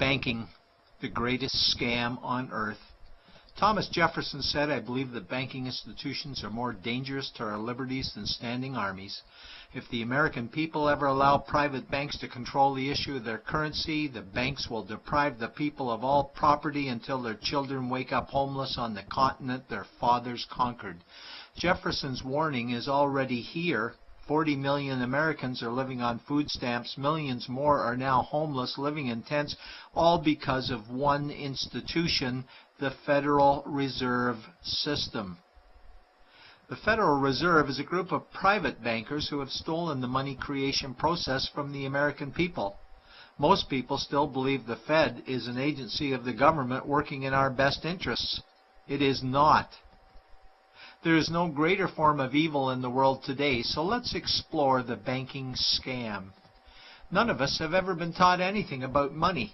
Banking, the greatest scam on earth. Thomas Jefferson said, "I believe that banking institutions are more dangerous to our liberties than standing armies. If the American people ever allow private banks to control the issue of their currency, the banks will deprive the people of all property until their children wake up homeless on the continent their fathers conquered." Jefferson's warning is already here. 40 million Americans are living on food stamps. Millions more are now homeless, living in tents, all because of one institution, the Federal Reserve System. The Federal Reserve is a group of private bankers who have stolen the money creation process from the American people. Most people still believe the Fed is an agency of the government working in our best interests. It is not. There is no greater form of evil in the world today, so let's explore the banking scam. None of us have ever been taught anything about money.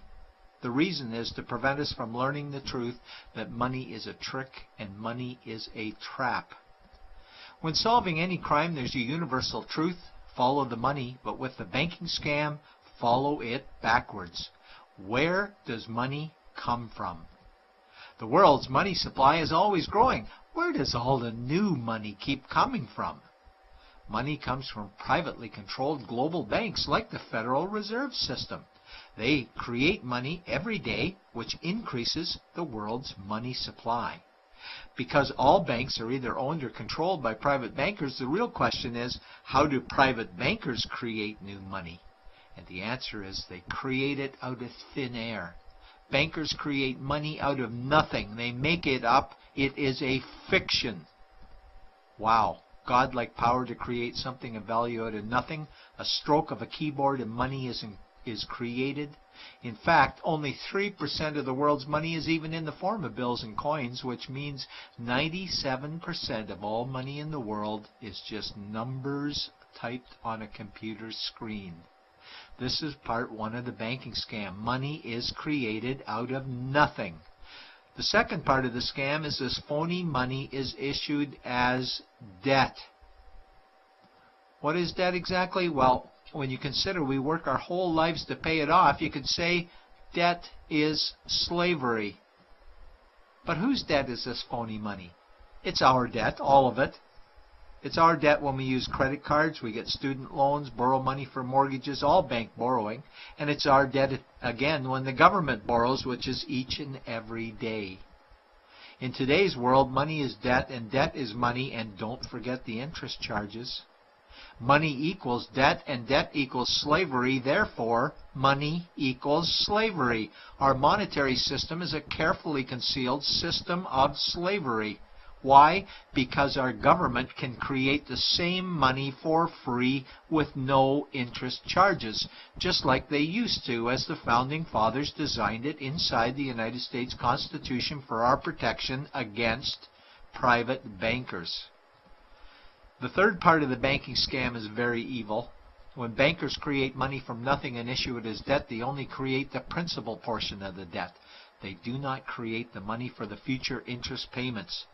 The reason is to prevent us from learning the truth that money is a trick and money is a trap. When solving any crime, there's a universal truth: follow the money, but with the banking scam, follow it backwards. Where does money come from? The world's money supply is always growing. Where does all the new money keep coming from? Money comes from privately controlled global banks like the Federal Reserve System. They create money every day, which increases the world's money supply. Because all banks are either owned or controlled by private bankers, the real question is, how do private bankers create new money? And the answer is they create it out of thin air. Bankers create money out of nothing. They make it up. It is a fiction. Wow. Godlike power to create something of value out of nothing. A stroke of a keyboard and money is created. In fact, only 3% of the world's money is even in the form of bills and coins, which means 97% of all money in the world is just numbers typed on a computer screen. This is part one of the banking scam. Money is created out of nothing. The second part of the scam is this phony money is issued as debt. What is debt exactly? Well, when you consider we work our whole lives to pay it off, you could say debt is slavery. But whose debt is this phony money? It's our debt, all of it. It's our debt when we use credit cards, we get student loans, borrow money for mortgages, all bank borrowing. And it's our debt again when the government borrows, which is each and every day. In today's world, money is debt and debt is money, and don't forget the interest charges. Money equals debt and debt equals slavery, therefore money equals slavery. Our monetary system is a carefully concealed system of slavery. Why? Because our government can create the same money for free with no interest charges, just like they used to, as the Founding Fathers designed it inside the United States Constitution for our protection against private bankers. The third part of the banking scam is very evil. When bankers create money from nothing and issue it as debt, they only create the principal portion of the debt. They do not create the money for the future interest payments.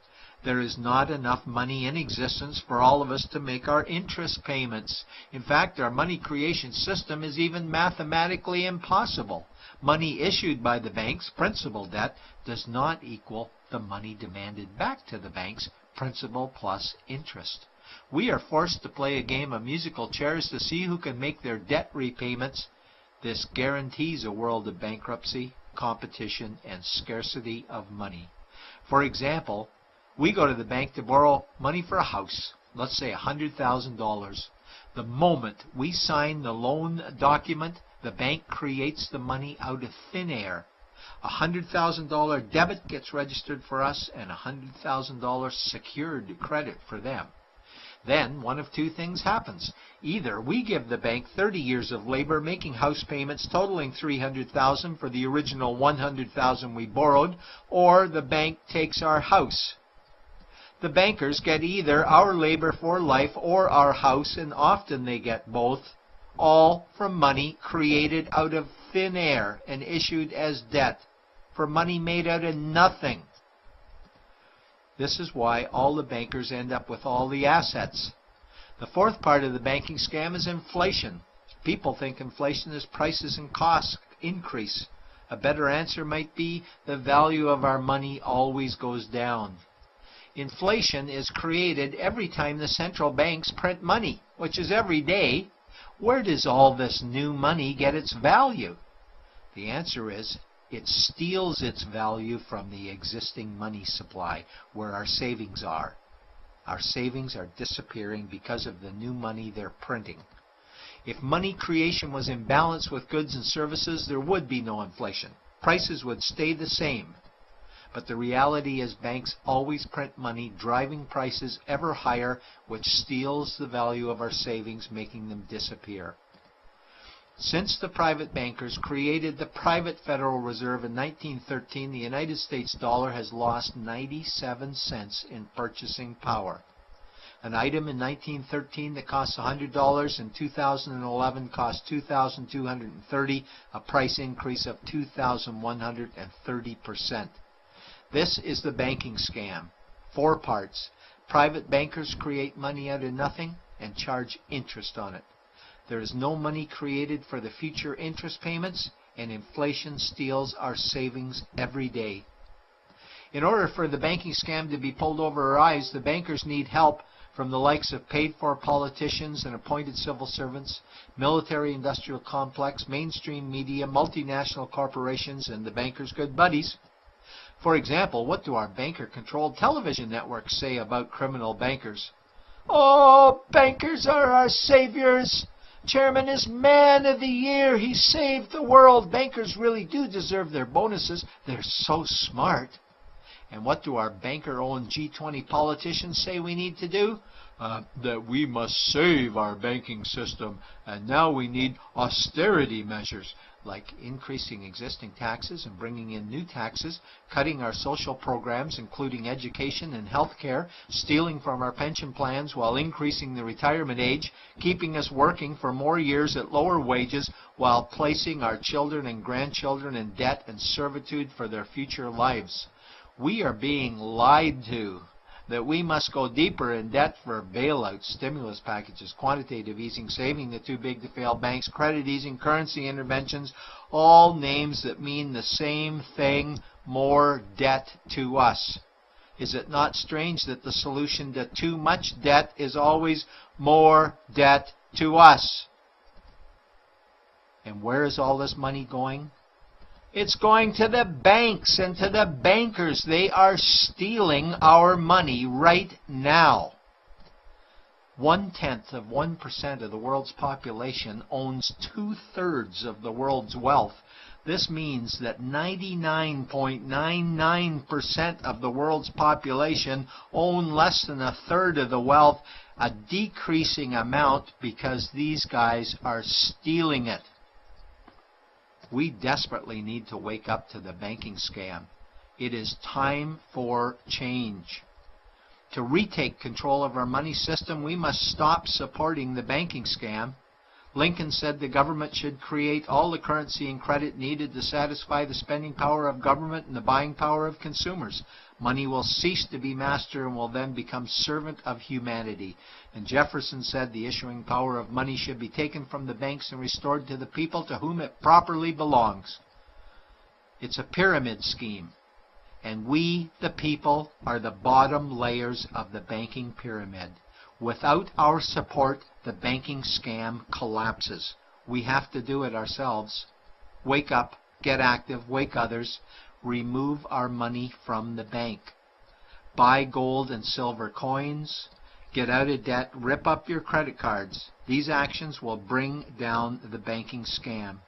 There is not enough money in existence for all of us to make our interest payments. In fact, our money creation system is even mathematically impossible. Money issued by the banks, principal debt, does not equal the money demanded back to the banks, principal plus interest. We are forced to play a game of musical chairs to see who can make their debt repayments. This guarantees a world of bankruptcy, competition, and scarcity of money. For example, we go to the bank to borrow money for a house, let's say $100,000. The moment we sign the loan document, the bank creates the money out of thin air. A $100,000 debit gets registered for us and a $100,000 secured credit for them. Then one of two things happens. Either we give the bank 30 years of labor making house payments totaling $300,000 for the original $100,000 we borrowed, or the bank takes our house. The bankers get either our labor for life or our house, and often they get both, all from money created out of thin air and issued as debt, for money made out of nothing. This is why all the bankers end up with all the assets. The fourth part of the banking scam is inflation. People think inflation is prices and costs increase. A better answer might be the value of our money always goes down. Inflation is created every time the central banks print money, which is every day. Where does all this new money get its value? The answer is it steals its value from the existing money supply, where our savings are. Our savings are disappearing because of the new money they're printing. If money creation was in balance with goods and services, there would be no inflation. Prices would stay the same. But the reality is banks always print money, driving prices ever higher, which steals the value of our savings, making them disappear. Since the private bankers created the private Federal Reserve in 1913, the United States dollar has lost 97 cents in purchasing power. An item in 1913 that cost $100 in 2011 cost $2,230, a price increase of 2,130%. This is the banking scam. 4 parts. Private bankers create money out of nothing and charge interest on it. There is no money created for the future interest payments, and inflation steals our savings every day. In order for the banking scam to be pulled over our eyes, the bankers need help from the likes of paid-for politicians and appointed civil servants, military-industrial complex, mainstream media, multinational corporations, and the bankers' good buddies. For example, what do our banker-controlled television networks say about criminal bankers? "Oh, bankers are our saviors. Chairman is man of the year. He saved the world. Bankers really do deserve their bonuses. They're so smart." And what do our banker-owned G20 politicians say we need to do? That we must save our banking system, and now we need austerity measures, like increasing existing taxes and bringing in new taxes, cutting our social programs, including education and health care, stealing from our pension plans while increasing the retirement age, keeping us working for more years at lower wages while placing our children and grandchildren in debt and servitude for their future lives. We are being lied to that we must go deeper in debt for bailouts, stimulus packages, quantitative easing, saving the too big to fail banks, credit easing, currency interventions, all names that mean the same thing, more debt to us. Is it not strange that the solution to too much debt is always more debt to us? And where is all this money going? It's going to the banks and to the bankers. They are stealing our money right now. 0.1% of the world's population owns 2/3 of the world's wealth. This means that 99.99% of the world's population own less than 1/3 of the wealth, a decreasing amount because these guys are stealing it. We desperately need to wake up to the banking scam. It is time for change. To retake control of our money system, we must stop supporting the banking scam. Lincoln said the government should create all the currency and credit needed to satisfy the spending power of government and the buying power of consumers. Money will cease to be master and will then become servant of humanity. And Jefferson said the issuing power of money should be taken from the banks and restored to the people to whom it properly belongs. It's a pyramid scheme. And we, the people, are the bottom layers of the banking pyramid. Without our support, the banking scam collapses. We have to do it ourselves. Wake up, get active, wake others. Remove our money from the bank. Buy gold and silver coins. Get out of debt. Rip up your credit cards. These actions will bring down the banking scam.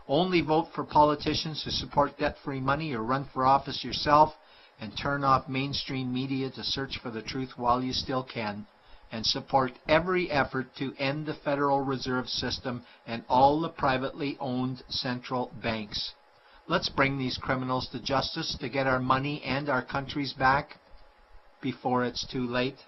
Only vote for politicians who support debt-free money, or run for office yourself, and turn off mainstream media to search for the truth while you still can. And support every effort to end the Federal Reserve System and all the privately owned central banks. Let's bring these criminals to justice to get our money and our countries back before it's too late.